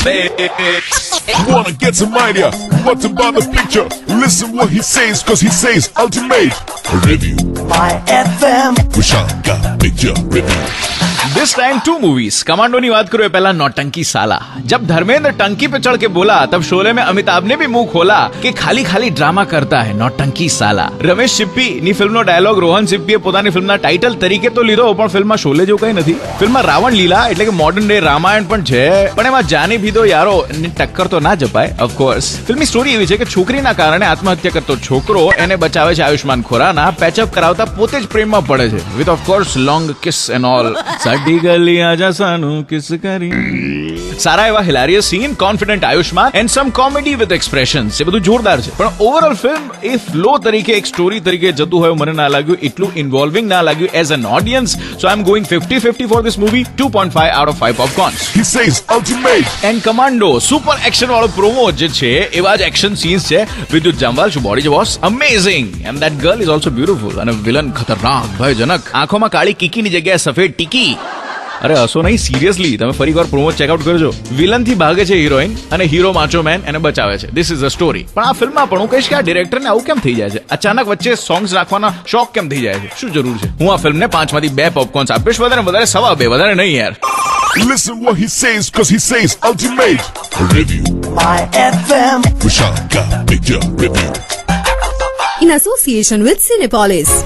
Wanna get some idea what about the picture? Listen what he says, cause he says ultimate review. My FM. Vishal ka picture review. This time 2 movies commando की बात करो पहला नौटंकी साला। जब धर्मेंद्र टंकी पे चढ़ के बोला तब शोले में अमिताभ ने भी मुंह खोला कि खाली खाली ड्रामा करता है नौटंकी साला। રમેશ સિપ્પી ની ફિલ્મનો ડાયલોગ રોહન સિપ્પીએ પોતાની ફિલ્મના ટાઇટલ તરીકે તો લીધો પણ ફિલ્મમાં શોલે જેવું કઈ નથી। ફિલ્મમાં રાવણ લીલા એટલે કે મોડર્ન ડે રામાયણ પણ છે પણ એમાં જાની ભીદો યારો ની ટક્કર તો ના જપાય। ઓફકોર્સ ફિલ્મની સ્ટોરી એવી છે કે છોકરીના કારણે આત્મહત્યા કરતો છોકરો એને બચાવે છે આયુષ્માન ખુરાના પેચઅપ કરાવતા પોતે જ પ્રેમમાં પડે છે with of course long kiss and all. સાડી ગલી આજા સાનું કિસ કરી સારા એવા hilarious scene confident Ayushmann and some comedy with expressions એ બધું જોરદાર છે પણ ઓવરઓલ ફિલ્મ એ ફ્લો તરીકે એક સ્ટોરી તરીકે જતું હોય મને ના લાગ્યું એટલું ઇન્વોલ્વિંગ ના લાગ્યું as an audience so I am going 50-50 for this movie 2.5 out of 5 પોપકોર્ન્સ। He says ultimate. And commando super action વાળો પ્રોમો જે છે એવા જ એક્શન સીન્સ છે વિદ્યુત જામવાલ શું body wash amazing and that girl is also beautiful અને villain ખતરનાક ભયજનક આંખોમાં કાળી કીકીની જગ્યાએ સફેદ ટીકી। અરે હસો નહીં સિરિયસલી તમે ફરી વાર પ્રોમો ચેકઆઉટ કરજો। વિલન થી ભાગે છે હિરોઈન અને હીરો માચો મેન એને બચાવે છે ધીસ ઇઝ અ સ્ટોરી। પણ આ ફિલ્મમાં પણ હું કહીશ કે આ ડિરેક્ટરને આવું કેમ થઈ જાય છે અચાનક વચ્ચે સોંગ્સ રાખવાના શોખ કેમ થઈ જાય છે શું જરૂર છે। હું આ ફિલ્મને 5 માંથી 2 પોપકોર્ન્સ આપીશ વધારે 2.5 વધારે નહીં યાર। Listen what he says, cause he says ultimate review. My FM. Vishal ka picture review. In association with Cinepolis.